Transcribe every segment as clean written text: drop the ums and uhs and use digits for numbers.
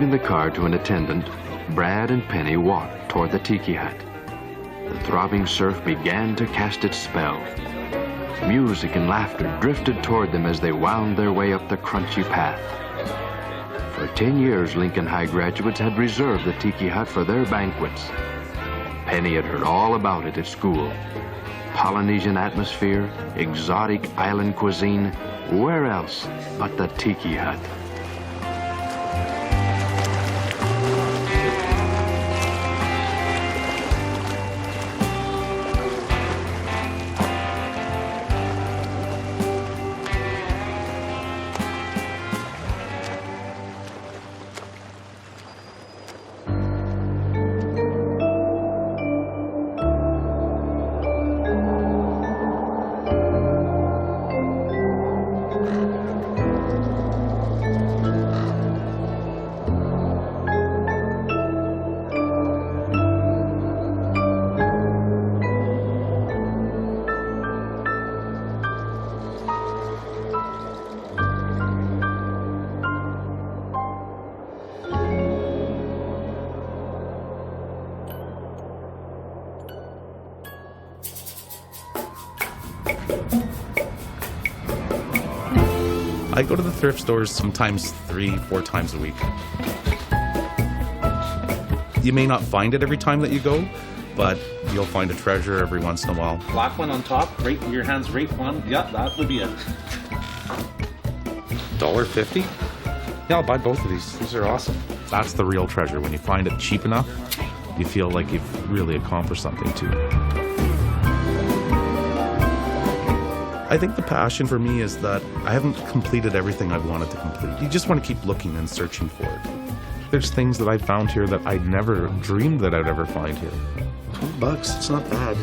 Leaving the car to an attendant, Brad and Penny walked toward the tiki hut. The throbbing surf began to cast its spell. Music and laughter drifted toward them as they wound their way up the crunchy path. For 10 years, Lincoln High graduates had reserved the tiki hut for their banquets. Penny had heard all about it at school. Polynesian atmosphere, exotic island cuisine, where else but the tiki hut? I go to the thrift stores sometimes 3-4 times a week. You may not find it every time that you go, but you'll find a treasure every once in a while. Black one on top, right in your hands, right one. Yeah, that would be it. $1.50? Yeah, I'll buy both of these. These are awesome. That's the real treasure. When you find it cheap enough, you feel like you've really accomplished something too. I think the passion for me is that I haven't completed everything I've wanted to complete. You just want to keep looking and searching for it. There's things that I found here that I never dreamed that I'd ever find here. $12, it's not bad.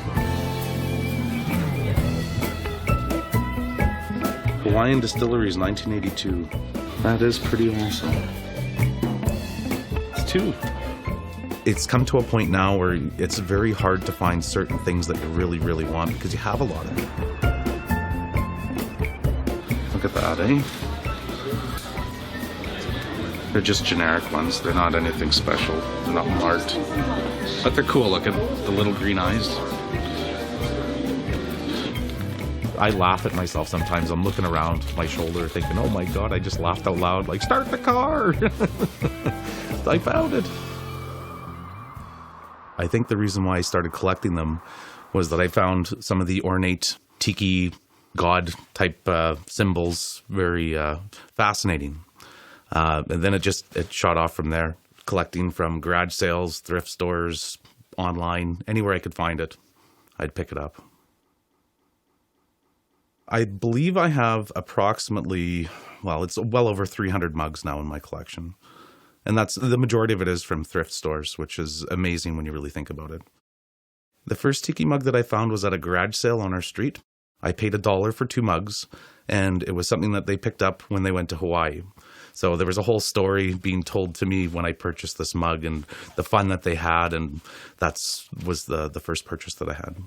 Hawaiian Distilleries, 1982. That is pretty awesome. It's 2. It's come to a point now where it's very hard to find certain things that you really, really want because you have a lot of it. Look at that, eh? They're just generic ones. They're not anything special. They're not marked. But they're cool looking. The little green eyes. I laugh at myself sometimes. I'm looking around my shoulder thinking, oh my God, I just laughed out loud. Like, start the car! I found it. I think the reason why I started collecting them was that I found some of the ornate tiki god type symbols very fascinating. And then it shot off from there, collecting from garage sales, thrift stores, online, anywhere I could find it, I'd pick it up. I believe I have approximately, well, it's well over 300 mugs now in my collection. And that's the majority of it is from thrift stores, which is amazing when you really think about it. The first tiki mug that I found was at a garage sale on our street. I paid $1 for 2 mugs, and it was something that they picked up when they went to Hawaii. So there was a whole story being told to me when I purchased this mug and the fun that they had, and was the first purchase that I had.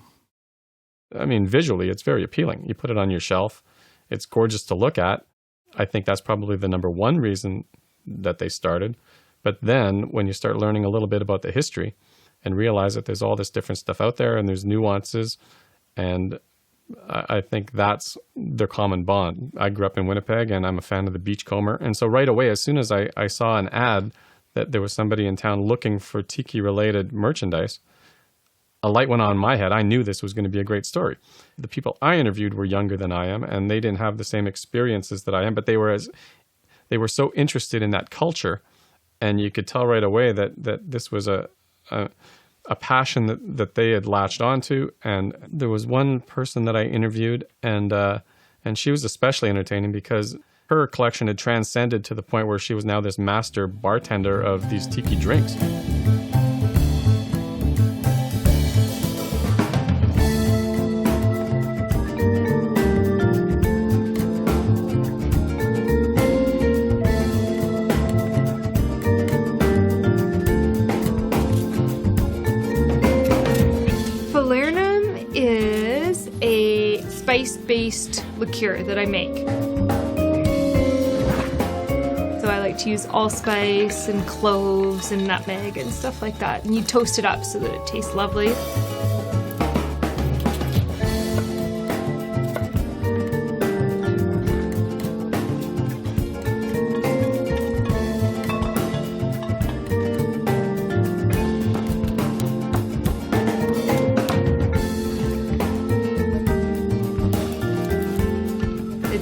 I mean, visually, it's very appealing. You put it on your shelf. It's gorgeous to look at. I think that's probably the number one reason that they started. But then when you start learning a little bit about the history and realize that there's all this different stuff out there and there's nuances, and I think that's their common bond. I grew up in Winnipeg, and I'm a fan of the beachcomber. And so right away, as soon as I saw an ad that there was somebody in town looking for tiki-related merchandise, a light went on in my head. I knew this was going to be a great story. The people I interviewed were younger than I am, and they didn't have the same experiences that I am, but they were so interested in that culture, and you could tell right away that this was a passion that they had latched onto. And there was one person that I interviewed, and she was especially entertaining because her collection had transcended to the point where she was now this master bartender of these tiki drinks. Spice-based liqueur that I make. So I like to use allspice and cloves and nutmeg and stuff like that. And you toast it up so that it tastes lovely.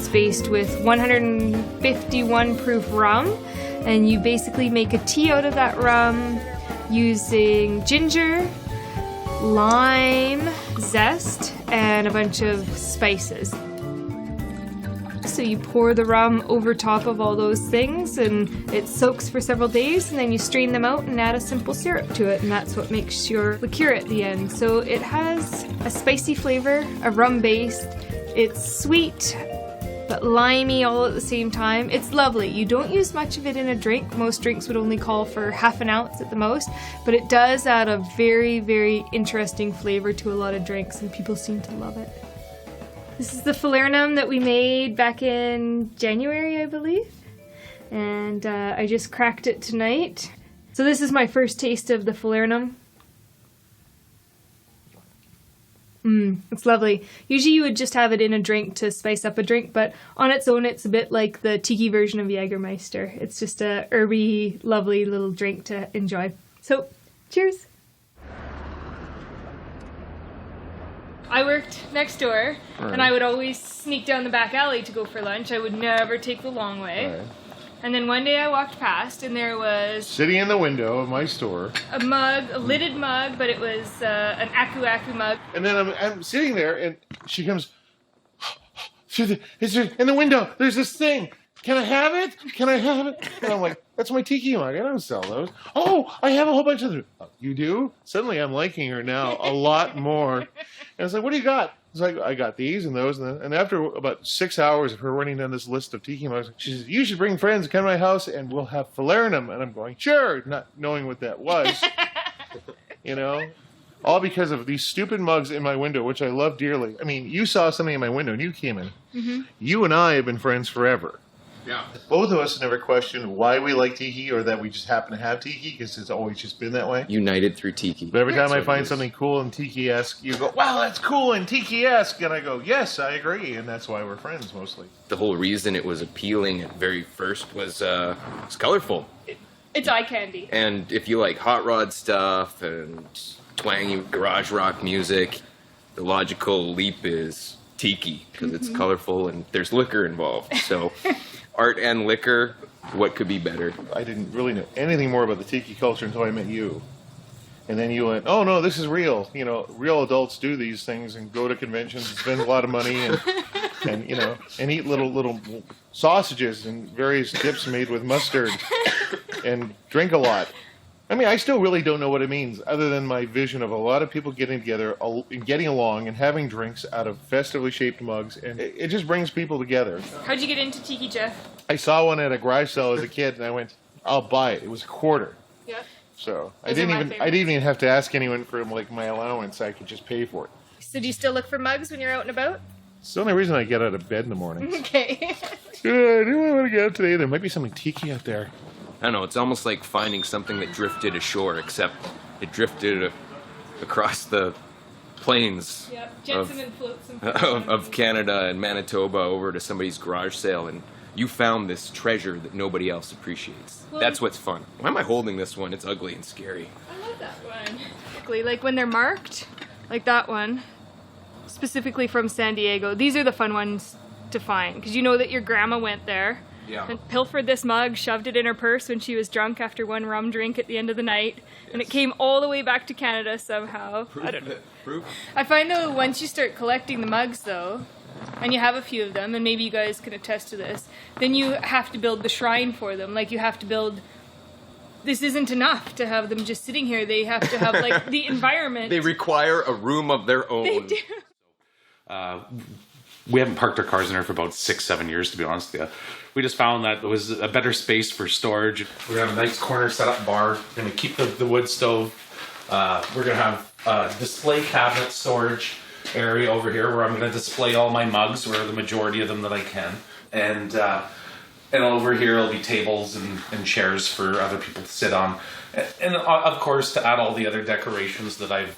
Spaced with 151 proof rum, and you basically make a tea out of that rum using ginger, lime zest, and a bunch of spices. So you pour the rum over top of all those things, and it soaks for several days, and then you strain them out and add a simple syrup to it, and that's what makes your liqueur at the end. So it has a spicy flavor, a rum base. It's sweet but limey all at the same time. It's lovely. You don't use much of it in a drink. Most drinks would only call for half an ounce at the most, but it does add a very, very interesting flavor to a lot of drinks, and people seem to love it. This is the falernum that we made back in January, I believe, and I just cracked it tonight. So this is my first taste of the falernum. It's lovely. Usually you would just have it in a drink to spice up a drink, but on its own it's a bit like the tiki version of Jägermeister. It's just a herby, lovely little drink to enjoy. So, cheers! I worked next door, and I would always sneak down the back alley to go for lunch. I would never take the long way. Right. And then one day I walked past, and there was... sitting in the window of my store. A mug, a lidded mug, but it was an aku-aku mug. And then I'm sitting there, and she comes... in the window, there's this thing. Can I have it? Can I have it? And I'm like, that's my tiki mug. I don't sell those. Oh, I have a whole bunch of them. You do? Suddenly I'm liking her now a lot more. And I was like, what do you got? It's like, I got these and those. And after about 6 hours of her running down this list of tiki mugs, she says, you should bring friends, come to my house, and we'll have falernum. And I'm going, sure, not knowing what that was. You know? All because of these stupid mugs in my window, which I love dearly. I mean, you saw something in my window and you came in. Mm-hmm. You and I have been friends forever. Yeah. Both of us never questioned why we like tiki or that we just happen to have tiki, because it's always just been that way. United through tiki. But every time I find something cool and tiki-esque, you go, wow, that's cool and tiki-esque. And I go, yes, I agree. And that's why we're friends mostly. The whole reason it was appealing at very first was it's colorful. It's eye candy. And if you like hot rod stuff and twangy garage rock music, the logical leap is tiki, because it's colorful and there's liquor involved. So... art and liquor, what could be better? I didn't really know anything more about the tiki culture until I met you. And then you went, oh no, this is real. You know, real adults do these things and go to conventions and spend a lot of money and you know, and eat little sausages and various dips made with mustard and drink a lot. I mean, I still really don't know what it means, other than my vision of a lot of people getting together and getting along and having drinks out of festively shaped mugs, and it just brings people together. How'd you get into tiki, Jeff? I saw one at a garage sale as a kid, and I went, I'll buy it. It was $0.25. Yeah. So I didn't even have to ask anyone for like my allowance. I could just pay for it. So do you still look for mugs when you're out and about? It's the only reason I get out of bed in the morning. Okay. I do want to get out today. There might be something tiki out there. I don't know, it's almost like finding something that drifted ashore, except it drifted across the plains of Canada and Manitoba over to somebody's garage sale, and you found this treasure that nobody else appreciates. Well, that's what's fun. Why am I holding this one? It's ugly and scary. I love that one. Like when they're marked, like that one, specifically from San Diego, these are the fun ones to find, because you know that your grandma went there. Yeah. And pilfered this mug, shoved it in her purse when she was drunk after one rum drink at the end of the night, and it came all the way back to Canada somehow. I don't know. Proof. I find though, once you start collecting the mugs though, and you have a few of them, and maybe you guys can attest to this, then you have to build the shrine for them. Like you have to build... This isn't enough to have them just sitting here. They have to have like the environment. They require a room of their own. They do. We haven't parked our cars in there for about 6-7 years, to be honest with you. We just found that there was a better space for storage. We're going to have a nice corner set-up bar. We're going to keep the wood stove. We're going to have a display cabinet storage area over here where I'm going to display all my mugs, or the majority of them that I can. And And over here will be tables and chairs for other people to sit on. And of course, to add all the other decorations that I've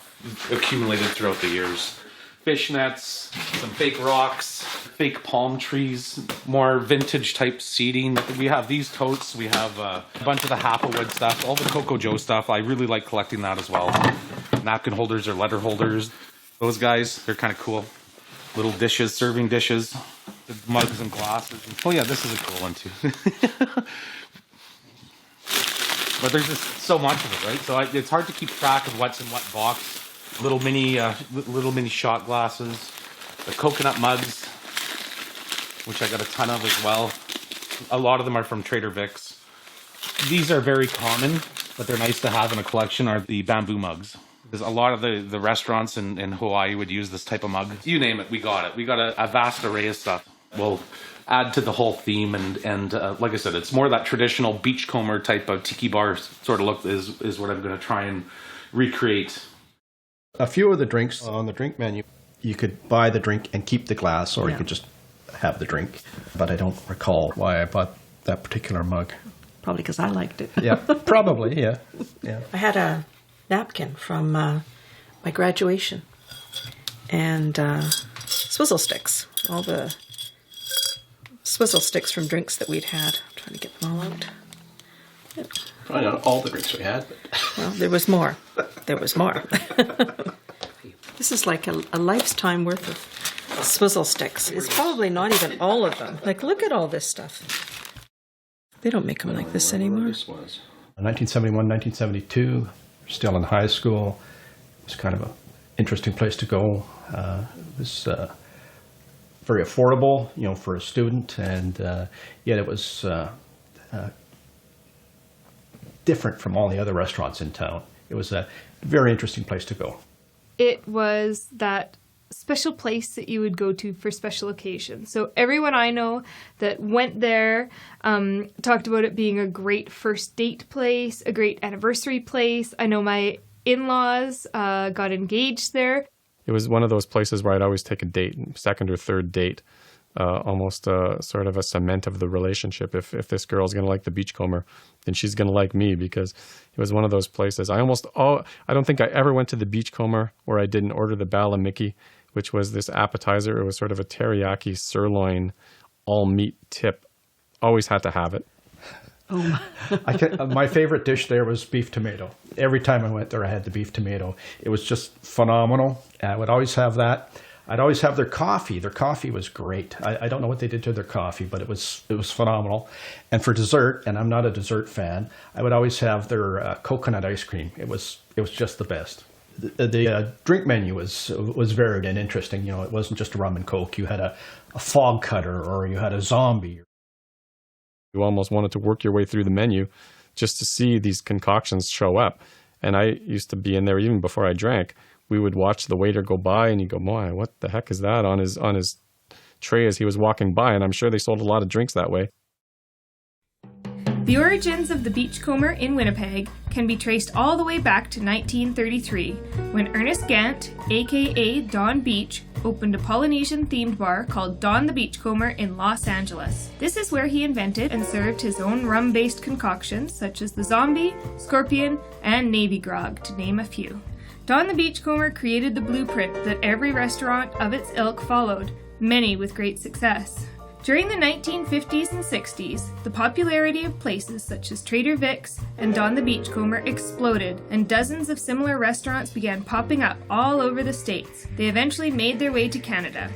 accumulated throughout the years. Fishnets, some fake rocks, fake palm trees, more vintage type seating. We have these totes, we have a bunch of the Happlewood stuff, all the Coco Joe stuff. I really like collecting that as well. Napkin holders or letter holders. Those guys, they're kind of cool. Little dishes, serving dishes, the mugs and glasses. Oh yeah, this is a cool one too. But there's just so much of it, right? So it's hard to keep track of what's in what box. Little mini shot glasses, the coconut mugs, which I got a ton of as well. A lot of them are from Trader Vic's. These are very common, but they're nice to have in a collection, are the bamboo mugs. Because a lot of the restaurants in Hawaii would use this type of mug. You name it, we got it. We got a vast array of stuff. We'll add to the whole theme, and like I said, it's more that traditional beachcomber type of tiki bar sort of look is what I'm going to try and recreate. A few of the drinks on the drink menu, you could buy the drink and keep the glass, or you could just have the drink. But I don't recall why I bought that particular mug. Probably because I liked it. Yeah, probably, yeah. I had a napkin from my graduation, and swizzle sticks, all the swizzle sticks from drinks that we'd had. I'm trying to get them all out. Yep. Probably not all the drinks we had, but... Well, there was more. There was more. This is like a lifetime worth of swizzle sticks. It's probably not even all of them. Like, look at all this stuff. They don't make them like this anymore. This was. 1971, 1972, still in high school. It was kind of an interesting place to go. It was very affordable, for a student, and yet it was different from all the other restaurants in town. It was a very interesting place to go. It was that special place that you would go to for special occasions. So everyone I know that went there talked about it being a great first date place, a great anniversary place. I know my in-laws got engaged there. It was one of those places where I'd always take a date, second or third date, almost sort of a cement of the relationship. If this girl's going to like the beachcomber, then she's going to like me, because it was one of those places. I don't think I ever went to the beachcomber where I didn't order the Bala Mickey, which was this appetizer. It was sort of a teriyaki sirloin, all meat tip. Always had to have it. Oh my favorite dish there was beef tomato. Every time I went there, I had the beef tomato. It was just phenomenal. I would always have that. I'd always have their coffee. Their coffee was great. I don't know what they did to their coffee, but it was phenomenal. And for dessert, and I'm not a dessert fan, I would always have their coconut ice cream. It was just the best. The drink menu was varied and interesting. It wasn't just a rum and coke. You had a fog cutter, or you had a zombie. You almost wanted to work your way through the menu just to see these concoctions show up. And I used to be in there even before I drank. We would watch the waiter go by, and you go, "Boy, what the heck is that on his tray as he was walking by?" And I'm sure they sold a lot of drinks that way. The origins of the beachcomber in Winnipeg can be traced all the way back to 1933, when Ernest Gant, aka Don Beach, opened a Polynesian-themed bar called Don the Beachcomber in Los Angeles. This is where he invented and served his own rum-based concoctions, such as the Zombie, Scorpion, and Navy Grog, to name a few. Don the Beachcomber created the blueprint that every restaurant of its ilk followed, many with great success. During the 1950s and 60s, the popularity of places such as Trader Vic's and Don the Beachcomber exploded, and dozens of similar restaurants began popping up all over the States. They eventually made their way to Canada.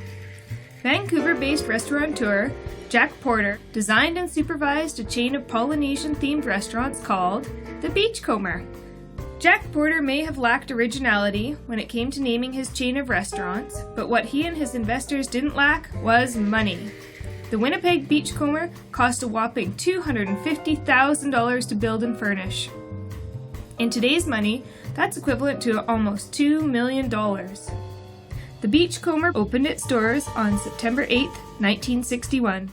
Vancouver-based restaurateur Jack Porter designed and supervised a chain of Polynesian-themed restaurants called the Beachcomber. Jack Porter may have lacked originality when it came to naming his chain of restaurants, but what he and his investors didn't lack was money. The Winnipeg Beachcomber cost a whopping $250,000 to build and furnish. In today's money, that's equivalent to almost $2 million. The Beachcomber opened its doors on September 8, 1961.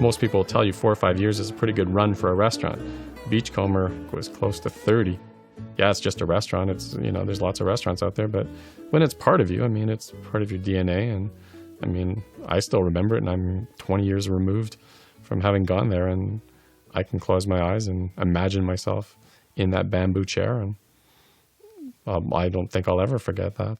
most people will tell you 4 or 5 years is a pretty good run for a restaurant. Beachcomber was close to 30. Yeah, it's just a restaurant. It's, you know, there's lots of restaurants out there, but when it's part of you, I mean, it's part of your DNA. And I mean, I still remember it, and I'm 20 years removed from having gone there, and I can close my eyes and imagine myself in that bamboo chair, and I don't think I'll ever forget that.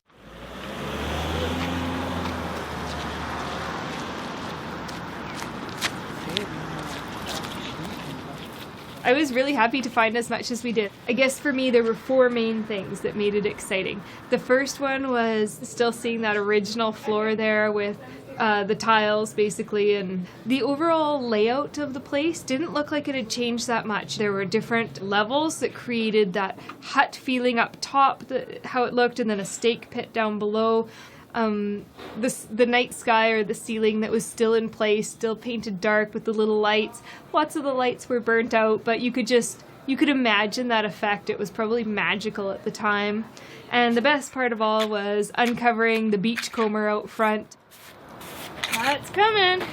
I was really happy to find as much as we did. I guess for me, there were 4 main things that made it exciting. The first one was still seeing that original floor there with the tiles, basically, and the overall layout of the place didn't look like it had changed that much. There were different levels that created that hut feeling up top, how it looked, and then a steak pit down below. The night sky or the ceiling that was still in place, still painted dark with the little lights. Lots of the lights were burnt out, but you could imagine that effect. It was probably magical at the time. And the best part of all was uncovering the beachcomber out front. That's coming.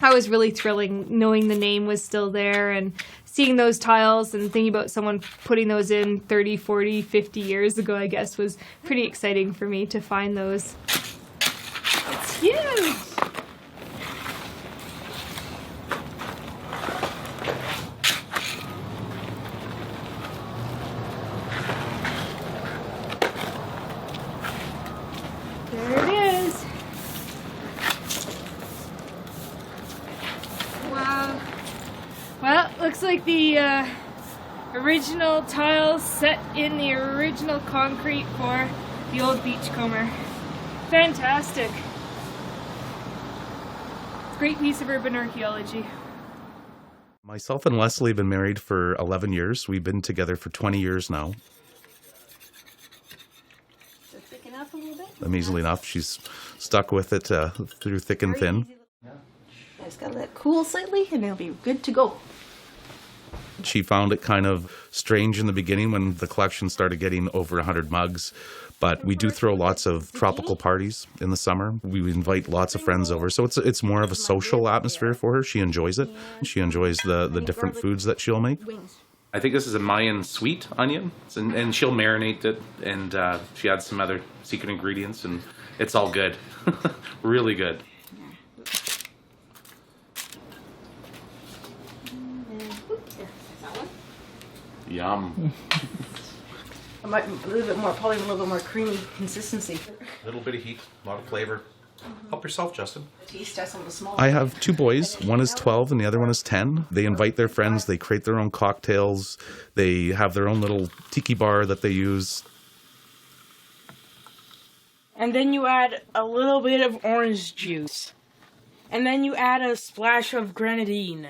I was really thrilling knowing the name was still there and seeing those tiles and thinking about someone putting those in 30, 40, 50 years ago, I guess, was pretty exciting for me to find those. It's huge! There it is. Wow. Well, looks like the original tiles set in the original concrete for the old beachcomber. Fantastic. Great piece of urban archaeology. Myself and Leslie have been married for 11 years. We've been together for 20 years now. Does it thicken up a little bit? Amazingly enough, she's stuck with it through thick and thin. Just gotta let it cool slightly and it'll be good to go. She found it kind of strange in the beginning when the collection started getting over 100 mugs, but we do throw lots of tropical parties in the summer. We invite lots of friends over, so it's more of a social atmosphere for her. She enjoys it. She enjoys the different foods that she'll make. I think this is a Mayan sweet onion, and she'll marinate it, and she adds some other secret ingredients, and it's all good. Really good. Yum. A little bit more, probably a little bit more creamy consistency. A little bit of heat, a lot of flavor. Help yourself, Justin. I have 2 boys. One is 12 and the other one is 10. They invite their friends. They create their own cocktails. They have their own little tiki bar that they use. And then you add a little bit of orange juice. And then you add a splash of grenadine.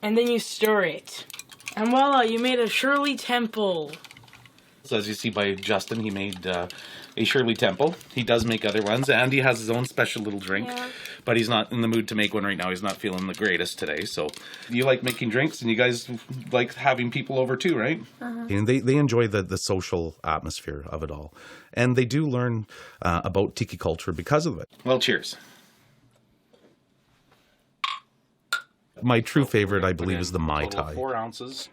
And then you stir it. And voila, you made a Shirley Temple. So as you see by Justin, he made a Shirley Temple. He does make other ones, and he has his own special little drink. Yeah. But he's not in the mood to make one right now. He's not feeling the greatest today. So you like making drinks, and you guys like having people over too, right? Uh-huh. And they enjoy the social atmosphere of it all. And they do learn about tiki culture because of it. Well, cheers. My true favorite, I believe, is the Mai-Tais. 4 ounces.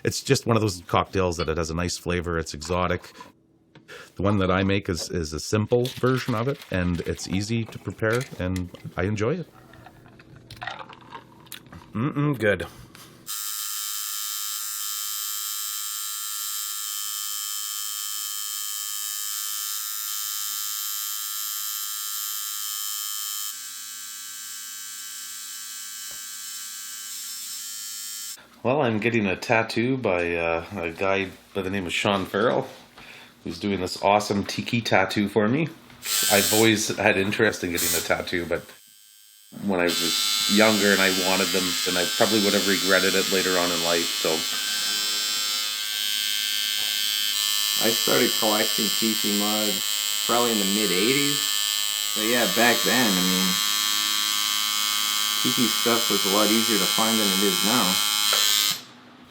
It's just one of those cocktails that it has a nice flavor. It's exotic. The one that I make is a simple version of it, and it's easy to prepare, and I enjoy it. Good. Well, I'm getting a tattoo by a guy by the name of Sean Farrell, who's doing this awesome Tiki tattoo for me. I've always had interest in getting a tattoo, but when I was younger and I wanted them, then I probably would have regretted it later on in life. So I started collecting Tiki mugs probably in the mid-'80s. But yeah, back then, I mean, Tiki stuff was a lot easier to find than it is now.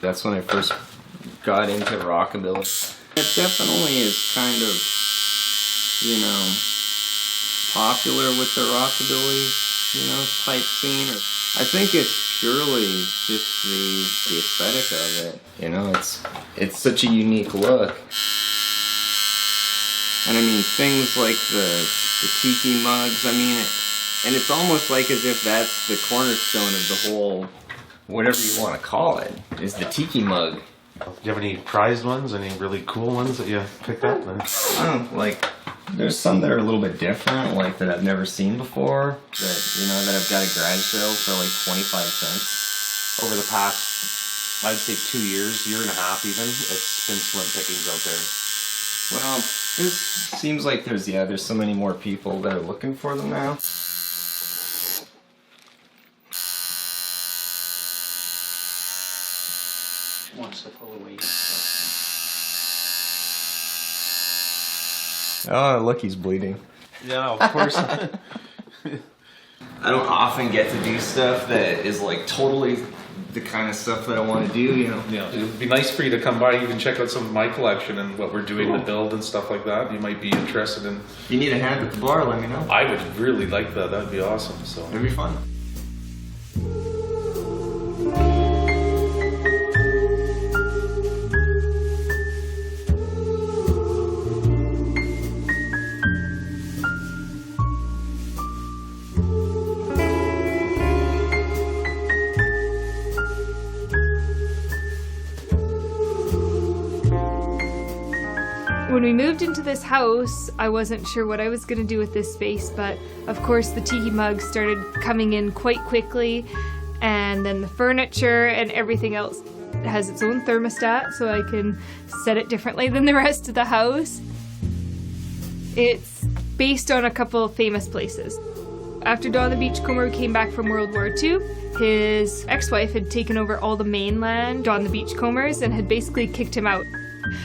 That's when I first got into rockabilly. It definitely is kind of, you know, popular with the rockabilly, type scene. I think it's purely just the aesthetic of it. It's such a unique look. And I mean, things like the tiki mugs, and it's almost like as if that's the cornerstone of the whole, whatever you want to call it, is the tiki mug. Do you have any prized ones? Any really cool ones that you picked up? There's some that are a little bit different, that I've never seen before, that I've got a garage sale for 25 cents. Over the past, I'd say 2 years, year and a half even, it's been slim pickings out there. Well, it seems like there's so many more people that are looking for them now. Wants to pull away. Oh, look, he's bleeding. Yeah, of course. I don't often get to do stuff that is totally the kind of stuff that I want to do, Yeah, it would be nice for you to come by and check out some of my collection and what we're doing to build and stuff like that. You might be interested in. If you need a hand at the bar, let me know. I would really like that. That'd be awesome. So it'd be fun. When we moved into this house, I wasn't sure what I was going to do with this space, but of course the tiki mugs started coming in quite quickly, and then the furniture and everything else has its own thermostat, so I can set it differently than the rest of the house. It's based on a couple of famous places. After Don the Beachcomber came back from World War II, his ex-wife had taken over all the mainland, Don the Beachcombers, and had basically kicked him out.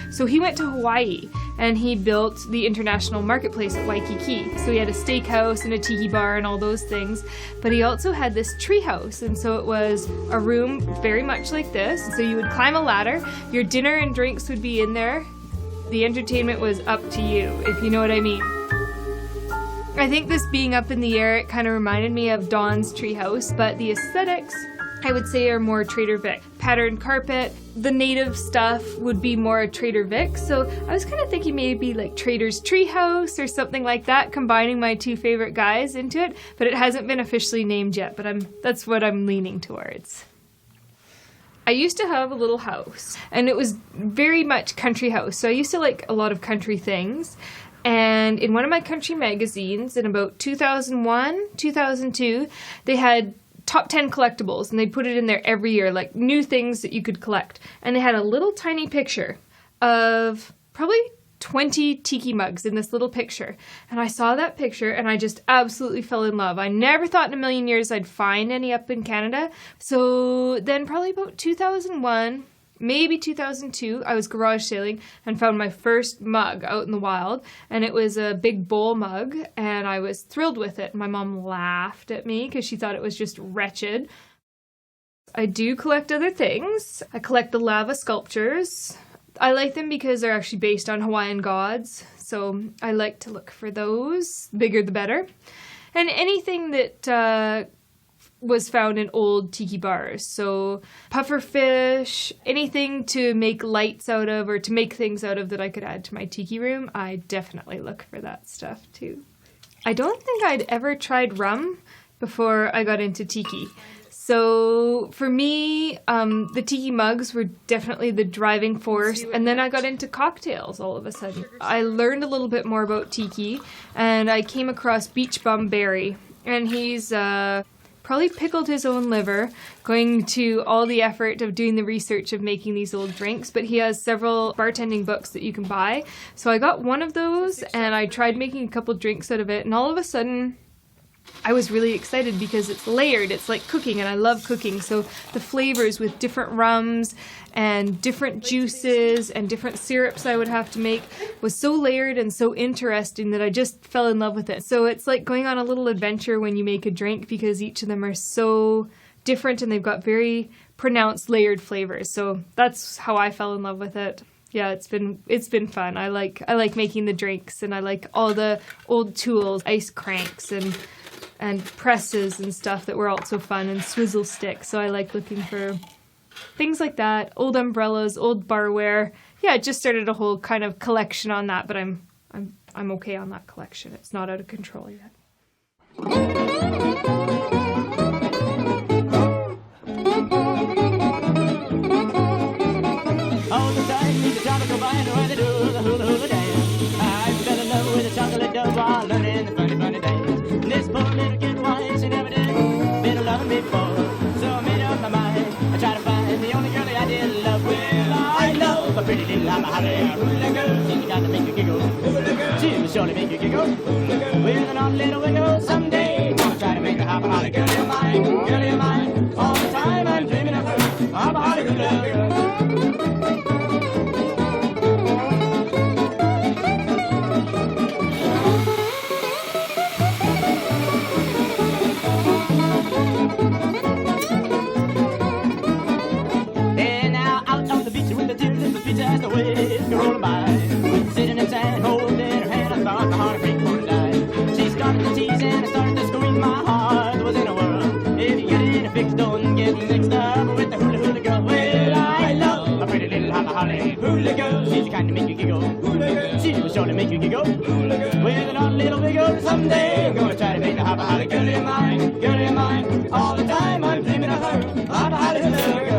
So he went to Hawaii and he built the international marketplace at Waikiki. So he had a steakhouse and a tiki bar and all those things, but he also had this tree house, and so it was a room very much like this. So you would climb a ladder, your dinner and drinks would be in there. The entertainment was up to you, if you know what I mean. I think this being up in the air, it kind of reminded me of Don's treehouse, but the aesthetics, I would say, are more Trader Vic. Patterned carpet, the native stuff would be more Trader Vic, so I was kind of thinking maybe like Trader's Treehouse or something like that, combining my two favorite guys into it, but it hasn't been officially named yet, but that's what I'm leaning towards. I used to have a little house, and it was very much country house, so I used to like a lot of country things. And in one of my country magazines in about 2001, 2002, they had top 10 collectibles, and they put it in there every year, like new things that you could collect. And they had a little tiny picture of probably 20 tiki mugs in this little picture. And I saw that picture and I just absolutely fell in love. I never thought in a million years I'd find any up in Canada. So then probably about 2001, maybe 2002, I was garage sailing and found my first mug out in the wild, and it was a big bowl mug, and I was thrilled with it. My mom laughed at me because she thought it was just wretched. I do collect other things. I collect the lava sculptures. I like them because they're actually based on Hawaiian gods, so I like to look for those. The bigger the better. And anything that was found in old tiki bars. So pufferfish, anything to make lights out of or to make things out of that I could add to my tiki room, I definitely look for that stuff too. I don't think I'd ever tried rum before I got into tiki. So for me, the tiki mugs were definitely the driving force, and then I got into cocktails all of a sudden. I learned a little bit more about tiki, and I came across Beach Bum Barry, and he's probably pickled his own liver, going to all the effort of doing the research of making these old drinks, but he has several bartending books that you can buy. So I got one of those, and I tried making a couple drinks out of it, and all of a sudden, I was really excited because it's layered. It's like cooking, and I love cooking. So the flavors with different rums and different juices and different syrups I would have to make was so layered and so interesting that I just fell in love with it. So it's like going on a little adventure when you make a drink because each of them are so different and they've got very pronounced layered flavors. So that's how I fell in love with it. Yeah, it's been fun. I like making the drinks, and I like all the old tools, ice cranks and presses and stuff that were also fun, and swizzle sticks. So I like looking for things like that, old umbrellas, old barware. Yeah, I just started a whole kind of collection on that, but I'm okay on that collection. It's not out of control yet. All the time, meet the tropical vine where they do the hula hula dance. I fell in love with a chocolate dove while learning the funny, funny dance. This poor little kid wants she never did been loving before. So I made up my mind. I tried to find the only girl that I did love. Well, I love a pretty little holly hula girl. She's got to make you giggle. She will surely make you giggle. With an odd little wiggle someday. Gonna try to make the hopper holly girl of mine, girl of mine. All the time I'm dreaming of her, hopper holly hula girl. As the waves go rolling by, sitting in sand, holding her hand, I thought my heart would break for a die. She started to tease and I started to squeeze my heart. Was in a whirl. If you get in a fix, don't get mixed up with the hula hula girl. Well, I love a pretty little holly hula girl. She's the kind to make you giggle. She will surely make you giggle. With an odd little wiggle someday. I'm gonna try to make the holly girl of mine, girl of mine. All the time I'm dreaming of her, holly hula girl.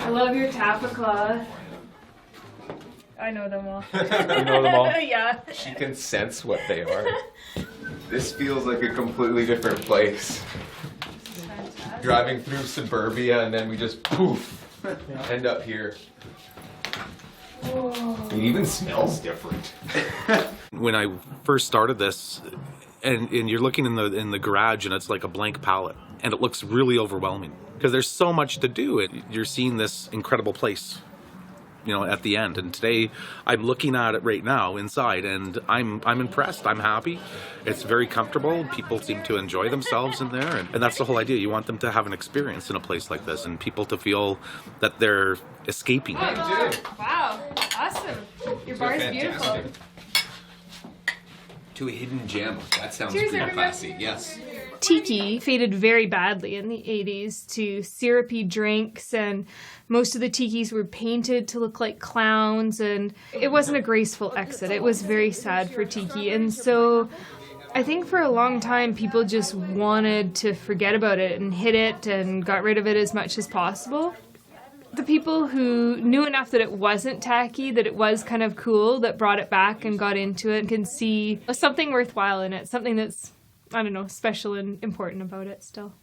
I love your tapa cloth. I know them all. You know them all? Yeah. She can sense what they are. This feels like a completely different place. Driving through suburbia and then we just poof, end up here. It even smells different. When I first started this, and you're looking in the garage and it's like a blank palette, and it looks really overwhelming because there's so much to do. You're seeing this incredible place, at the end. And today I'm looking at it right now inside, and I'm impressed. I'm happy. It's very comfortable. People seem to enjoy themselves in there, and that's the whole idea. You want them to have an experience in a place like this, and people to feel that they're escaping. Wow, awesome. Your bar is beautiful. To a hidden gem. That sounds Cheers, pretty everybody. classy. Yes. Tiki faded very badly in the 80s to syrupy drinks, and most of the tikis were painted to look like clowns, and it wasn't a graceful exit. It was very sad for Tiki, and so I think for a long time people just wanted to forget about it and hid it and got rid of it as much as possible. The people who knew enough that it wasn't tacky, that it was kind of cool, that brought it back and got into it, can see something worthwhile in it, something that's, I don't know, special and important about it still.